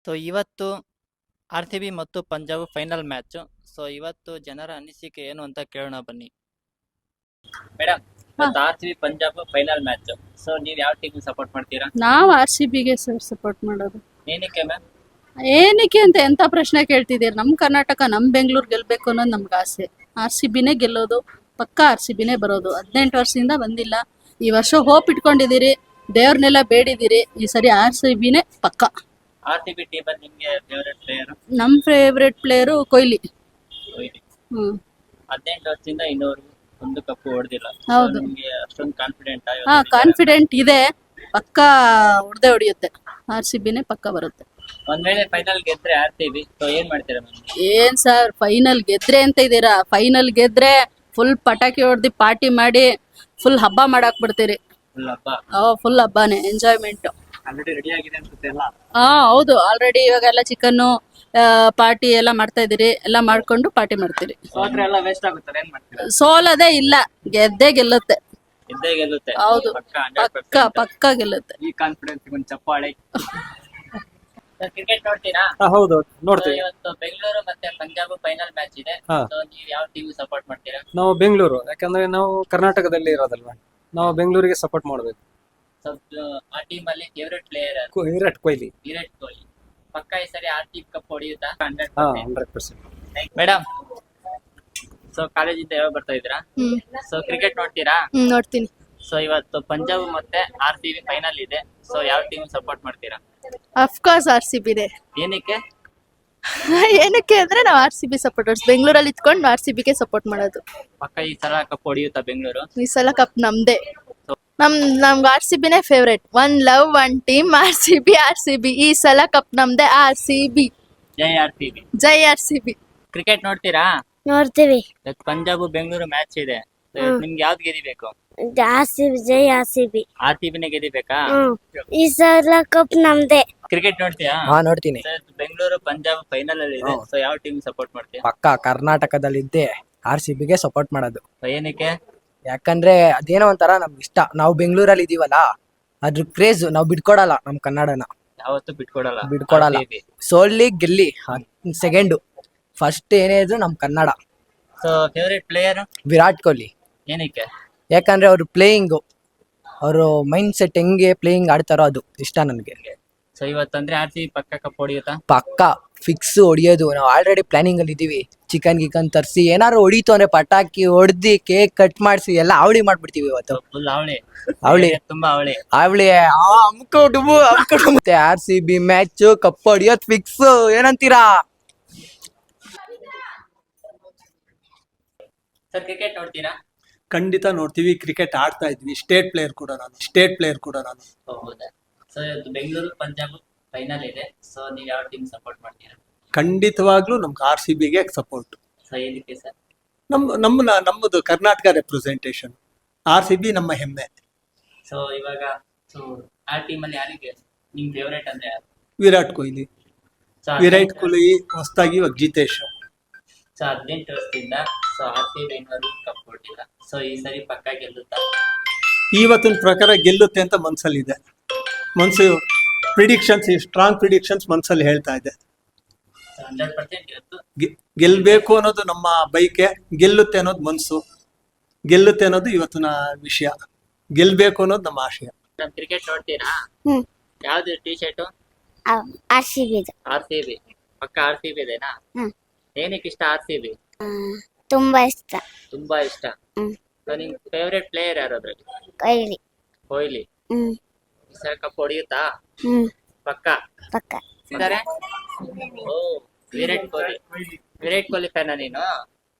So ಇವತ್ತು R C B ಮತ್ತು Punjab final match. So ಇವತ್ತು ಜನರ ಅನಿಸಿಕೆ ಏನು ಅಂತ ಕೇಳೋಣ ಬನ್ನಿ. Madam, R C B Punjab final match. So ನೀವು ಯಾವ ಟೀಮ್ ಸಪೋರ್ಟ್ ಮಾಡ್ತೀರಾ? ನಾವು RCBಗೆ ಸರ್ ಸಪೋರ್ಟ್ ಮಾಡೋದು. ಏನಕ್ಕೆ ಮ್ಯಾಮ್? ಏನಕ್ಕೆ ಅಂತ ಎಂತ ಪ್ರಶ್ನೆ ಕೇಳ್ತಿದ್ದೀರಿ? ನಮ್ಮ ಕರ್ನಾಟಕ, ನಮ್ಮ ಬೆಂಗಳೂರು ಗೆಲ್ಬೇಕು ಅನ್ನೋದು ನಮ್ಗೆ ಆಸೆ. RCBನೇ ಗೆಲ್ಲೋದು, ಪಕ್ಕ RCBನೇ ಬರೋದು. 18 ವರ್ಷದಿಂದ ಬಂದಿಲ್ಲ. ಈ ವರ್ಷ ಹೋಪ್ ಇಟ್ಕೊಂಡಿದ್ದೀರಿ, ದೇವ್ರನ್ನೆಲ್ಲ ಬೇಡಿದ್ದೀರಿ. ಈ ಸರಿ RCBನೇ ಪಕ್ಕ. ಆರ್ ಸಿ ಬಿ ಟೀಮ್ ಅಲ್ಲಿ ನಿಮ್ಗೆ ಫೇವರೇಟ್ ಪ್ಲೇಯರ್? ನಮ್ಮ ಫೇವ್ರೆಟ್ ಪ್ಲೇಯರು ಕೊಹ್ಲಿ. 18 ವರ್ಷದಿಂದ ಇನ್ನೂರು ಒಂದು ಕಪ್ಪು ಹೊಡೆದಿಲ್ಲ. ಹೌದು. ನಿಮ್ಗೆ ಅಷ್ಟೊಂದು ಕಾನ್ಫಿಡೆಂಟ್ ಕಾನ್ಫಿಡೆಂಟ್ ಇದೆ, ಪಕ್ಕ ಹೊಡೆಯುತ್ತೆ. RCBನೇ ಪಕ್ಕ ಬರುತ್ತೆ. ಒಂದ್ ವೇಳೆ ಫೈನಲ್ ಗೆದ್ರೆ ಆರ್ ಸಿ ಬಿ, ಸೊ ಏನ್ ಮಾಡ್ತೀರಾ ಮ್ಯಾಮ್? ಏನ್ ಸರ್ ಫೈನಲ್ ಗೆದ್ರೆ ಅಂತ ಇದ್ದೀರಾ? ಫೈನಲ್ ಗೆದ್ರೆ ಫುಲ್ ಪಟಾಕಿ ಹೊಡೆದು ಪಾರ್ಟಿ ಮಾಡಿ ಫುಲ್ ಹಬ್ಬ ಮಾಡಾಕ್ ಬಿಡ್ತೀರಿ. ಫುಲ್ ಹಬ್ಬ ಫುಲ್ ಹಬ್ಬನೇ, ಎಂಜಾಯ್ಮೆಂಟ್. ಆಲ್ರೆಡಿ ರೆಡಿ ಆಗಿದೆ ಅನ್ಸುತ್ತೆ ಎಲ್ಲ. ಹೌದು, ಆಲ್ರೆಡಿ ಇವಾಗೆಲ್ಲ ಚಿಕನ್ನು ಪಾರ್ಟಿ ಎಲ್ಲ ಮಾಡ್ತಾ ಇದೀರಿ. ಎಲ್ಲ ಮಾಡ್ಕೊಂಡು ಪಾರ್ಟಿ ಮಾಡ್ತೀರಿ. ಸೋತ್ರೆ ಎಲ್ಲ ವೇಸ್ಟ್ ಆಗುತ್ತಲ್ಲ, ಏನ್ ಮಾಡ್ತೀರಾ? ಸೋಲದೇ ಇಲ್ಲ, ಗೆದ್ದೇ ಗೆಲ್ಲುತ್ತೆ. ಇದ್ದೇ ಗೆಲ್ಲುತ್ತೆ. ಹೌದು, ಪಕ್ಕ ಪಕ್ಕ 100%. ಪಕ್ಕ ಗೆಲ್ಲುತ್ತೆ. ಈ ಕಾನ್ಫಿಡೆನ್ಸ್ ಒಂದು ಚಪ್ಪಾಳೆ. ಕ್ರಿಕೆಟ್ ನೋಡ್ತೀರಾ? ಹೌದು So, ನೋಡ್ತೀವಿ. ಇವತ್ತು ಬೆಂಗಳೂರು ಮತ್ತೆ ಪಂಜಾಬ್ ಫೈನಲ್ ಮ್ಯಾಚ್ ಇದೆ. ಹಾ. ಸೊ ನೀವು ಯಾವ ಟೀಮ್ ಸಪೋರ್ಟ್ ಮಾಡ್ತೀರಾ? ನಾವು ಬೆಂಗಳೂರು, ಯಾಕಂದ್ರೆ ನಾವು ಕರ್ನಾಟಕದಲ್ಲಿ ಇರೋದಲ್ವಾ, ನಾವು ಬೆಂಗಳೂರಿಗೆ ಸಪೋರ್ಟ್ ಮಾಡಬೇಕು. ಸೊ ಆ ಟೀಮ್ ಅಲ್ಲಿ ಫೇವರೇಟ್ ಪ್ಲೇಯರ್ ವಿರಾಟ್ ಕೊಹ್ಲಿ. ವಿರಾಟ್ ಕೊಹ್ಲಿ. ಪಕ್ಕ ಈ ಸರಿ ಆರ್ ಸಿ ಬಿ ಕಪ್ ಹೊಡೆಯುತ್ತಾ? 100%. ಮೇಡಮ್, ಸೊ ಕಾಲೇಜಿಂದ ಯಾವಾಗ ಬರ್ತಾ ಇದ್ದೀರಾ? ಸೊ ಕ್ರಿಕೆಟ್ ನೋಡ್ತೀರಾ? ನೋಡ್ತೀನಿ. ಸೊ ಇವತ್ತು ಪಂಜಾಬ್ ಮತ್ತೆ ಆರ್ ಸಿ ಬಿ ಫೈನಲ್ ಇದೆ. ಸೊ ಯಾವ ಟೀಮ್ ಸಪೋರ್ಟ್ ಮಾಡ್ತೀರಾ? ಅಫ್ಕೋರ್ಸ್ RCBನೇ. ಏನಕ್ಕೆ? ಏನಕ್ಕೆ ಅಂದ್ರೆ ನಾವು RCB ಸಪೋರ್ಟರ್ಸ್. ಬೆಂಗಳೂರಲ್ಲಿ ಇತ್ಕೊಂಡು RCBಗೆ ಸಪೋರ್ಟ್ ಮಾಡೋದು. ಪಕ್ಕ ಈ ಸಲ ಕಪ್ ಹೊಡೆಯುತ್ತಾ ಬೆಂಗಳೂರು? ಈ ಸಲ ಕಪ್ ನಮ್ದೇ. ನಮ್ಗೆ RCBನೇ favourite. One love, one team, RCB. ಈ ಸಲ ಕಪ್ ನಮ್ದೇ. RCB ಜೈ ಆರ್ ಸಿ ಬಿ. ಜೈ RCB. ಕ್ರಿಕೆಟ್ ನೋಡ್ತೀರಾ? ನೋಡ್ತೀವಿ. ಇವತ್ತು ಪಂಜಾಬ್ ಬೆಂಗಳೂರು ಮ್ಯಾಚ್ ಇದೆ. So, ನಿಮ್ಗೆ ಯಾವ್ದು ಗೆದಿಬೇಕು? RCB, ಜೈ RCB. ಆರ್ ಸಿ ಬಿನೇ ಗೆದಿಬೇಕಾ? ಈ ಸಲ ಕಪ್ ನಮ್ದೇ. ಕ್ರಿಕೆಟ್ ನೋಡ್ತೀಯಾ? ನೋಡ್ತೀನಿ. So, ಬೆಂಗಳೂರು ಪಂಜಾಬ್ ಫೈನಲ್ ಅಲ್ಲಿ ಇದೆ. ಸೊ ಯಾವ ಟೀಮ್ ಸಪೋರ್ಟ್ ಮಾಡ್ತೀಯಾ? ಪಕ್ಕ ಕರ್ನಾಟಕದಲ್ಲಿದ್ದೆ RCBಗೆ ಸಪೋರ್ಟ್ ಮಾಡೋದು. So, ಏನಕ್ಕೆ? ಯಾಕಂದ್ರೆ ಅದೇನೋ ಒಂಥರ ನಮ್ಗೆ ಇಷ್ಟ. ನಾವು ಬೆಂಗಳೂರಲ್ಲಿ ಇದೀವಲ್ಲ, ಅದ್ರ ಕ್ರೇಜ್ ನಾವು ಬಿಟ್ಕೊಡಲ್ಲ. ನಮ್ ಕನ್ನಡನ ಯಾವತ್ತೂ ಬಿಟ್ಕೊಡಲ್ಲ. ಬಿಟ್ಕೊಡಲ್ಲ. ಸೋಲ್ಲಿ ಗೆಲ್ಲಿ ಸೆಕೆಂಡು, ಫಸ್ಟ್ ಏನೇ ಇದ್ರು ನಮ್ Kannada. So favourite player Virat Kohli. ಏನಕ್ಕೆ? ಯಾಕಂದ್ರೆ ಅವ್ರು ಪ್ಲೇಯಿಂಗು, ಅವರು ಮೈಂಡ್ ಸೆಟ್ ಹೆಂಗೆ ಪ್ಲೇಯಿಂಗ್ ಆಡ್ತಾರೋ ಅದು ಇಷ್ಟ ನನಗೆ. ಸೊ ಇವತ್ತಂದ್ರೆ ಆರ್ ಸಿ ಬಿ ಪಕ್ಕ ಕಪ್ ಹೊಡೆಯುತ್ತಾ? ಪಕ್ಕ ಫಿಕ್ಸ್ ಹೊಡಿಯೋದು. ನಾವು ಆಲ್ರೆಡಿ ಪ್ಲಾನಿಂಗ್ ಅಲ್ಲಿ ಇದೀವಿ. ಚಿಕನ್ ಗಿಕನ್ ತರಿಸಿ ಏನಾದ್ರು ಹೊಡಿತು ಅಂದ್ರೆ ಪಟಾಕಿ ಹೊಡೆದಿ ಕೇಕ್ ಕಟ್ ಮಾಡಿಸಿ ಎಲ್ಲ ಅವಳಿ ಮಾಡ್ಬಿಡ್ತೀವಿ ಇವತ್ತು. ಫುಲ್ ಅವಳಿ ಅವಳಿ ತುಂಬಾ ಅವಳಿ. ಅವಳಿ ಮತ್ತೆ RCB ಮ್ಯಾಚ್ ಕಪ್ ಹೊಡಿಯೋದ್ ಫಿಕ್ಸ್. ಏನಂತೀರಾ? ಸರ್ ಕ್ರಿಕೆಟ್ ನೋಡ್ತೀರಾ? ಖಂಡಿತ ನೋಡ್ತೀವಿ. ಕ್ರಿಕೆಟ್ ಆಡ್ತಾ ಇದ್ವಿ. ಸ್ಟೇಟ್ ಪ್ಲೇಯರ್ ಕೂಡ ನಾನು. ಹೌದಾ? ಸೊ ಇವತ್ತು ಬೆಂಗಳೂರು ಪಂಜಾಬ್ ಫೈನಲ್ ಇದೆ. ಸೊ ನೀವು ಯಾವ ಟೀಮ್ ಸಪೋರ್ಟ್ ಮಾಡ್ತೀರಾ? ಖಂಡಿತವಾಗ್ಲೂ ನಮ್ಗೆ RCBಗೆ ಸಪೋರ್ಟ್. ಸೊ ಏನಕ್ಕೆ ಸರ್? ನಮ್ಮದು ಕರ್ನಾಟಕ ರೆಪ್ರೆಸೆಂಟೇಷನ್. RCB ನಮ್ಮ ಹೆಮ್ಮೆ. ಸೊ ಇವಾಗ ಸೊ ಆ ಟೀಮ್ ಅಲ್ಲಿ ಯಾರಿಗೆ ನಿಮ್ ಫೇವರೇಟ್ ಅಂದ್ರೆ ಯಾರು? ವಿರಾಟ್ ಕೊಹ್ಲಿ. ವಿರಾಟ್ ಕೊಹ್ಲಿ ಹೊಸದಾಗಿ ಇವಾಗ ಜಿತೇಶ್. ಸೊ 18 ವರ್ಷದಿಂದ so R C B cup ಹೊಟ್ಟಿಲ್ಲ. ಸೊ ಈ ಸರಿ ಪಕ್ಕ ಗೆಲ್ಲುತ್ತಾ? ಇವತ್ತಿನ ಪ್ರಕಾರ ಗೆಲ್ಲುತ್ತೆ ಅಂತ ಮನ್ಸಲ್ಲಿದೆ. ಸ್ಟ್ರಾಂಗ್ ಪ್ರಿಡಿಕ್ಷನ್ಸ್ ಮನ್ಸಲ್ಲಿ ಹೇಳ್ತಾ ಇದೆ. 100% ಇವತ್ತು ಗೆಲ್ಬೇಕು ಅನ್ನೋದು ನಮ್ಮ ಬೈಕೆ, ಗೆಲ್ಲುತ್ತೆ ಅನ್ನೋದು ಮನ್ಸು, ಗೆಲ್ಲುತ್ತೆ ಅನ್ನೋದು ಇವತ್ತಿನ ವಿಷಯ. ಗೆಲ್ಬೇಕು ಅನ್ನೋದು ನಮ್ಮ ಆಶಯ. ಕ್ರಿಕೆಟ್ ನೋಡ್ತೀರಾ? ಯಾವ್ದು T shirt? RCB. R C B. ಪಕ್ಕ ಆರ್ ಸಿ ಬಿ ಇದೆನಾ? ಏನಕ್ಕೆ ಇಷ್ಟ ಆರ್ ಸಿ ಬಿ? ತುಂಬಾ ಇಷ್ಟ. ತುಂಬಾ ಇಷ್ಟ. ಸೊ ನಿಮ್ ಫೇವರೇಟ್ ಪ್ಲೇಯರ್ ಯಾರು ಅದ್ರಲ್ಲಿ? ಕೊಹ್ಲಿ. ಕೊಹ್ಲಿ. ಈ ಸಲ ಕಪ್ ಹೊಡೆಯುತ್ತಾ? ಪಕ್ಕ ಪಕ್ಕ. ಇದ್ದಾರೆ? ಓ ವಿರಾಟ್ ಕೊಹ್ಲಿ ಫ್ಯಾನ ನೀನು?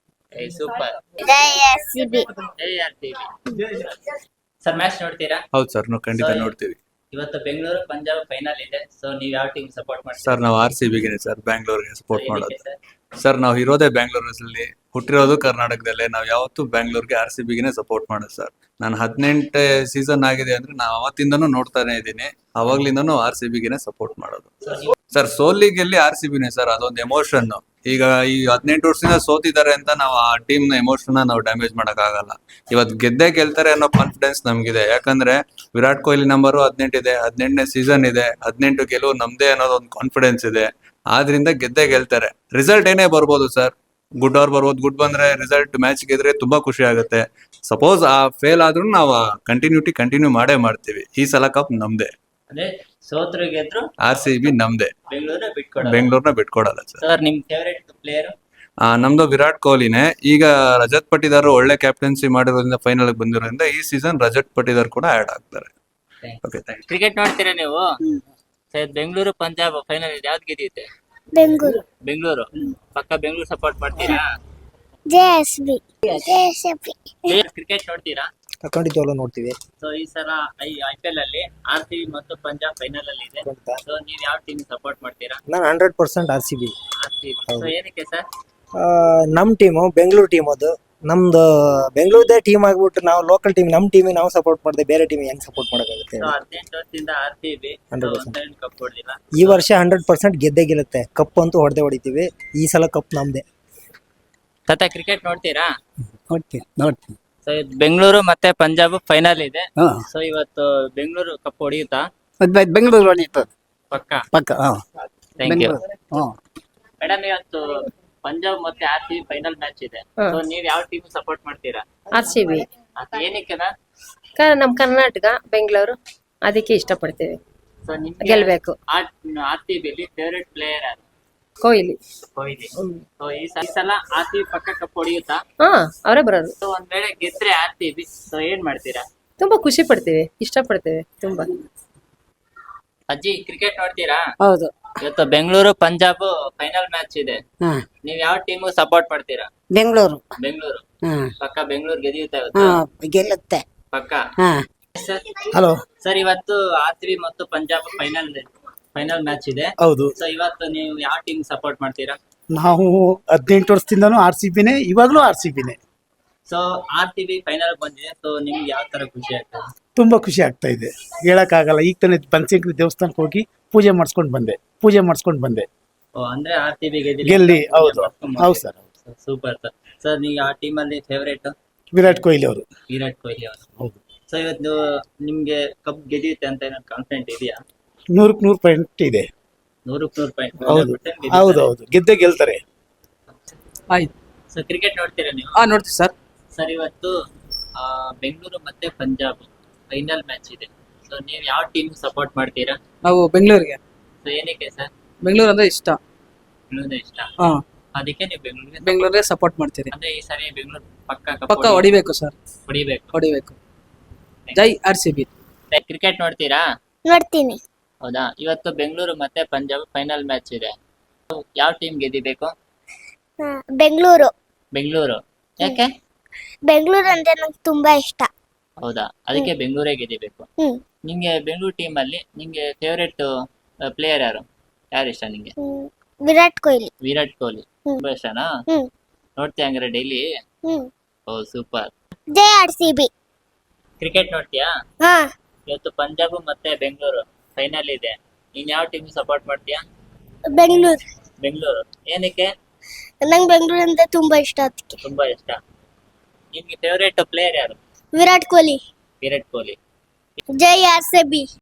ಸೂಪರ್. ಜೈ RCB. ಜೈ R C B. Sir match ನೋಡ್ತೀರಾ? ಹೌದು ಸರ್, ನಾವು ಖಂಡಿತ So, ನೋಡ್ತೀವಿ. ಇವತ್ತು ಬೆಂಗಳೂರು ಪಂಜಾಬ್ ಫೈನಲ್ ಇದೆ. ಸೊ ನೀವು ಯಾವ ಟೀಮ್ ಸಪೋರ್ಟ್ ಮಾಡ್ತೀರಾ? ಸರ್ ನಾವು RCBಗೆ ಸರ್, ಬ್ಯಾಂಗ್ಳೂರ್ಗೆ ಸಪೋರ್ಟ್ ಮಾಡೋದು. ಸರ್ ಸರ್ ನಾವು ಇರೋದೇ ಬ್ಯಾಂಗ್ಳೂರಲ್ಲಿ, ಹುಟ್ಟಿರೋದು ಕರ್ನಾಟಕದಲ್ಲೇ. ನಾವು ಯಾವತ್ತೂ ಬ್ಯಾಂಗ್ಳೂರ್ಗೆ RCBಗೆ ಸಪೋರ್ಟ್ ಮಾಡೋದು ಸರ್. ನಾನು 18 ಸೀಸನ್ ಆಗಿದೆ ಅಂದ್ರೆ ನಾವು ಅವತ್ತಿಂದನೂ ನೋಡ್ತಾನೆ ಇದ್ದೀನಿ. ಅವಾಗ್ಲಿಂದನೂ RCBಗೆ ಸಪೋರ್ಟ್ ಮಾಡೋದು. ಸರ್ ಸೋಲಿಗೆಲ್ಲಿ RCBನೇ ಸರ್, ಅದೊಂದು ಎಮೋಷನ್. ಈಗ ಈ 18 ವರ್ಷದಿಂದ ಸೋತಿದ್ದಾರೆ ಅಂತ ನಾವು ಆ ಟೀಮ್ ನ ಎಮೋಷನ್ ನಾವು ಡ್ಯಾಮೇಜ್ ಮಾಡಕ್ ಆಗಲ್ಲ. ಇವತ್ತು ಗೆದ್ದೇ ಗೆಲ್ತಾರೆ ಅನ್ನೋ ಕಾನ್ಫಿಡೆನ್ಸ್ ನಮ್ಗಿದೆ. ಯಾಕಂದ್ರೆ ವಿರಾಟ್ ಕೊಹ್ಲಿ ನಂಬರು 18 ಇದೆ, 18ನೇ ಸೀಸನ್ ಇದೆ, 18 ಗೆಲುವು ನಮ್ದೇ ಅನ್ನೋದು ಒಂದು ಕಾನ್ಫಿಡೆನ್ಸ್ ಇದೆ. ಆದ್ರಿಂದ ಗೆದ್ದೇ ಗೆಲ್ತಾರೆ. ರಿಸಲ್ಟ್ ಏನೇ ಬರ್ಬೋದು ಸರ್, ಗುಡ್ ಆರ್ ಬರ್ಬೋದು. ಗುಡ್ ಬಂದ್ರೆ ರಿಸಲ್ಟ್ ಮ್ಯಾಚ್ ಗೆದ್ರೆ ತುಂಬಾ ಖುಷಿ ಆಗುತ್ತೆ. ಸಪೋಸ್ ಆ ಫೇಲ್ ಆದ್ರೂ ನಾವು ಕಂಟಿನ್ಯೂ ಮಾಡೇ ಮಾಡ್ತೀವಿ. ಈ ಸಲ ಕಪ್ ನಮ್ದೇ, ಅಂದ್ರೆ ಸೋತ್ರು ಗೆದ್ರು RCB ನಮ್ದೇ, ಬೆಂಗಳೂರು ಬಿಟ್ಕೊಡಲ್ಲ. ಬೆಂಗಳೂರ್ನ ಬಿಟ್ಕೊಡಲ್ಲ ಸರ್. ಸರ್ ನಿಮ್ ಫೇವರೇಟ್ ಪ್ಲೇಯರ್? ನಮ್ದು ವಿರಾಟ್ ಕೊಹ್ಲಿನೇ. ಈಗ ರಜತ್ ಪಟಿದಾರ್ ಒಳ್ಳೆ ಕ್ಯಾಪ್ಟನ್ಸಿ ಮಾಡಿರೋದ್ರಿಂದ ಫೈನಲ್ ಬಂದಿರೋದ್ರಿಂದ ಈ ಸೀಸನ್ ರಜತ್ ಪಟಿದಾರ್ ಕೂಡ ಆಡ್ ಆಗ್ತಾರೆ. Okay, thank you. ಕ್ರಿಕೆಟ್ ನೋಡ್ತೀರಾ ನೀವು? ಸರ್ ಬೆಂಗಳೂರು ಪಂಜಾಬ್ ಫೈನಲ್ ಇದೆ, ಯಾವ್ದು ಗೆದ್ದಿದೆ? ಬೆಂಗಳೂರು ಬೆಂಗಳೂರು. ಪಕ್ಕ ಬೆಂಗಳೂರು ಸಪೋರ್ಟ್ ಮಾಡ್ತೀರಾ? JSB ಕ್ರಿಕೆಟ್ ನೋಡ್ತೀರಾ? ಖಂಡಿತವಾಗ್ಲೂ ನೋಡ್ತೀವಿ. ಸೊ ಈ ಸಲ IPL ಅಲ್ಲಿ RCB ಮತ್ತು ಪಂಜಾಬ್ ಫೈನಲ್ ಅಲ್ಲಿ ಇದೆ. ಸೊ ನೀವ್ ಯಾವ ಟೀಮ್ ಸಪೋರ್ಟ್ ಮಾಡ್ತೀರಾ? ನಾನು 100% RCB. RCB. ಸೊ ಏನಕ್ಕೆ ಸರ್? ನಮ್ಮ ಟೀಮು ಬೆಂಗಳೂರು ಟೀಮ್, ಅದು ನಮ್ದು ಬೆಂಗಳೂರದೇ ಟೀಮ್ ಆಗ್ಬಿಟ್ಟು ನಾವು ಲೋಕಲ್ ಟೀಮ್, ನಮ್ಮ ಟೀಮಿಗೆ ನಾವು ಸಪೋರ್ಟ್ ಮಾಡಿದೆ, ಬೇರೆ ಟೀಮಿಗೆ ಹೆಂಗ್ ಸಪೋರ್ಟ್ ಮಾಡೋಕ್ಕಾಗುತ್ತೆ? ಸೊ 18 ವರ್ಷದಿಂದ RCB 100%. ಕಪ್ ಹೊಡೆದಿಲ್ಲ. ಈ ವರ್ಷ 100% ಗೆದ್ದೇ ಗೆಲ್ಲುತ್ತೆ. ಕಪ್ ಅಂತೂ ಹೊಡಿತೀವಿ. ಈ ಸಲ ಕಪ್ ನಮ್ದೇ. ತಾತ ಕ್ರಿಕೆಟ್ ನೋಡ್ತೀರಾ? ನೋಡ್ತೀನಿ. ಸೊ ಬೆಂಗಳೂರು ಮತ್ತೆ ಪಂಜಾಬ್ ಫೈನಲ್ ಇದೆ. ಹಾ. ಸೊ ಇವತ್ತು ಬೆಂಗಳೂರು ಕಪ್ ಹೊಡೆಯುತ್ತಾ? ಬೆಂಗಳೂರು ಹೊಡಿತದೆ ಪಕ್ಕ. ಪಕ್ಕ. Thank you. ಹ್ಮ್. ಮೇಡಮ್ ಇವತ್ತು ಪಂಜಾಬ್ ಮತ್ತೆ RCB ಫೈನಲ್ ಮ್ಯಾಚ್ ಇದೆ. ಸೊ ನೀವ್ ಯಾವ ಟೀಮ್ ಸಪೋರ್ಟ್ ಮಾಡ್ತೀರಾ? RCB. ಏನಕ್ಕೆನಾ? ನಮ್ ಕರ್ನಾಟಕ ಬೆಂಗಳೂರು ಅದಕ್ಕೆ ಇಷ್ಟಪಡ್ತೀವಿ, ಸೊ ನಿಮ್ಗೆ ಗೆಲ್ಬೇಕು. RCB ಅಲ್ಲಿ ಫೇವರೇಟ್ ಪ್ಲೇಯರ್ ಯಾರು? ಕೊಹ್ಲಿ. ಕೊಹ್ಲಿ. ಸೊ ಈ ಸಲ RCB ಪಕ್ಕ ಕಪ್ ಹೊಡೆಯುತ್ತಾ? ಅವರೇ ಬರೋದು. ಸೊ ಒಂದ್ ವೇಳೆ ಗೆದ್ರೆ RCB, ಸೊ ಏನ್ ಮಾಡ್ತೀರಾ? ತುಂಬಾ ಖುಷಿ ಪಡ್ತೀವಿ, ಇಷ್ಟಪಡ್ತೀವಿ ತುಂಬಾ. ಅಜ್ಜಿ ಕ್ರಿಕೆಟ್ ನೋಡ್ತೀರಾ? ಹೌದು. ಇವತ್ತು ಬೆಂಗಳೂರು ಪಂಜಾಬ್ ಫೈನಲ್ ಮ್ಯಾಚ್ ಇದೆ. ನೀವ್ ಯಾವ ಟೀಮ್ ಸಪೋರ್ಟ್ ಮಾಡ್ತೀರಾ? ಬೆಂಗಳೂರು. ಬೆಂಗಳೂರು. ಪಕ್ಕ ಬೆಂಗಳೂರು ಗೆದಿಯುತ್ತೆ ಇವತ್ತು? ಗೆಲ್ಲುತ್ತೆ. ಪಕ್ಕ. ಹಲೋ ಸರ್ ಇವತ್ತು RCB ಮತ್ತು ಪಂಜಾಬ್ ಫೈನಲ್ ಮ್ಯಾಚ್ ಇದೆ. ಹೌದು. ಸೊ ಇವತ್ತು ನೀವು ಯಾವ ಟೀಮ್ ಸಪೋರ್ಟ್ ಮಾಡ್ತೀರಾ? ನಾವು 18 ವರ್ಷದಿಂದನೂ RCBನೇ, ಇವಾಗ್ಲೂ RCBನೇ. ಸೊ RCB ಫೈನಲ್ ಬಂದಿದೆ. ಸೊ ನಿಮ್ಗೆ ಯಾವ ತರ ಖುಷಿ ಆಗ್ತದೆ? ತುಂಬಾ ಖುಷಿ ಆಗ್ತಾ ಇದೆ, ಹೇಳಕ್ಕಾಗಲ್ಲ. ಈಗ ತಾನೇ ಬನಶಂಕರಿ ದೇವಸ್ಥಾನಕ್ಕೆ ಹೋಗಿ ಪೂಜೆ ಮಾಡಿಸ್ಕೊಂಡು ಬಂದೆ. ಓ, ಅಂದ್ರೆ RCB ಗೆಲ್ಲಿ. ಹೌದು ಹೌದು ಸರ್. Super sir. ಸರ್ ನೀವು ಆ ಟೀಮ್ ಅಲ್ಲಿ ಫೇವರೇಟ್? ವಿರಾಟ್ ಕೊಹ್ಲಿ ಅವರು. ವಿರಾಟ್ ಕೊಹ್ಲಿ ಅವರು. ಹೌದು. ಸೊ ಇವತ್ತು ನಿಮ್ಗೆ ಕಪ್ ಗೆದಿಯುತ್ತೆ ಅಂತ ಏನೋ ಕಾನ್ಫಿಡೆಂಟ್ ಇದೆಯಾ? 100% ಇದೆ. 100% ಪಾಯಿಂಟ್. ಹೌದು, ಗೆದ್ದೇ ಗೆಲ್ತಾರೆ. ಆಯ್ತು. ಸೊ ಕ್ರಿಕೆಟ್ ನೋಡ್ತೀರಾ ನೀವು? ನೋಡ್ತೀವಿ ಸರ್. ಸರ್ ಇವತ್ತು ಬೆಂಗಳೂರು ಮತ್ತೆ ಪಂಜಾಬ್ ಫೈನಲ್ ಮ್ಯಾಚ್ ಇದೆ. ಸೊ ನೀವು ಯಾವ ಟೀಮ್ ಸಪೋರ್ಟ್ ಮಾಡ್ತೀರಾ? ನಾವು ಬೆಂಗಳೂರಿಗೆ. ಸೊ ಏನಕ್ಕೆ ಸರ್? ಬೆಂಗಳೂರು ಅಂದ್ರೆ ಇಷ್ಟ. ಬೆಂಗಳೂರು ಇಷ್ಟ. ಅದಕ್ಕೆ ನೀವು ಬೆಂಗಳೂರಿಗೆ ಸಪೋರ್ಟ್ ಮಾಡ್ತೀರಿ. ಅಂದ್ರೆ ಈ ಸರಿ ಬೆಂಗಳೂರು ಪಕ್ಕ ಹೊಡಿಬೇಕು ಸರ್, ಹೊಡಿಬೇಕು. ಜೈ RCB. ಕ್ರಿಕೆಟ್ ನೋಡ್ತೀರಾ? ನೋಡ್ತೀನಿ. ಹೌದಾ? ಇವತ್ತು ಬೆಂಗಳೂರು ಮತ್ತೆ ಪಂಜಾಬ್ ಫೈನಲ್ ಮ್ಯಾಚ್ ಇದೆ. ಯಾವ ಟೀಮ್ ಗೆದಿಬೇಕು? ಬೆಂಗಳೂರು. ಬೆಂಗಳೂರು. ಯಾಕೆ? ಬೆಂಗಳೂರು ಅಂದ್ರೆ ನಂಗೆ ತುಂಬಾ ಇಷ್ಟ. ಹೌದಾ? ಅದಕ್ಕೆ ಬೆಂಗಳೂರೇ ಗೆದಿಬೇಕು. ನಿಮ್ಗೆ ಬೆಂಗಳೂರು ಟೀಮ್ ಅಲ್ಲಿ ನಿಮ್ಗೆ ಫೇವರೇಟ್ ಪ್ಲೇಯರ್ ಯಾರು ಇಷ್ಟ ನಿಮ್ಗೆ? ವಿರಾಟ್ ಕೊಹ್ಲಿ. ವಿರಾಟ್ ಕೊಹ್ಲಿ ತುಂಬಾ ಇಷ್ಟನಾ? ನೋಡ್ತೀಯ ಹಂಗಾರೆ ಡೈಲಿ? ಓ ಸೂಪರ್. ಜೈ RCB. ಕ್ರಿಕೆಟ್ ನೋಡ್ತೀಯಾ? ಹಾ. ಇವತ್ತು ಪಂಜಾಬ್ ಮತ್ತೆ ಬೆಂಗಳೂರು ಫೈನಲ್ ಇದೆ. ನೀನ್ ಯಾವ ಟೀಮ್ ಸಪೋರ್ಟ್ ಮಾಡ್ತೀಯಾ? ಬೆಂಗಳೂರು. ಬೆಂಗಳೂರು. ಏನಕ್ಕೆ? ನಂಗೆ ಬೆಂಗಳೂರು ಅಂದ್ರೆ ತುಂಬಾ ಇಷ್ಟ, ಅದಕ್ಕೆ. ತುಂಬಾ ಇಷ್ಟ. ನಿಮ್ಗೆ ಫೇವರೇಟ್ ಪ್ಲೇಯರ್ ಯಾರು? ವಿರಾಟ್ ಕೊಹ್ಲಿ. ವಿರಾಟ್ ಕೊಹ್ಲಿ. ಜೈ RCB.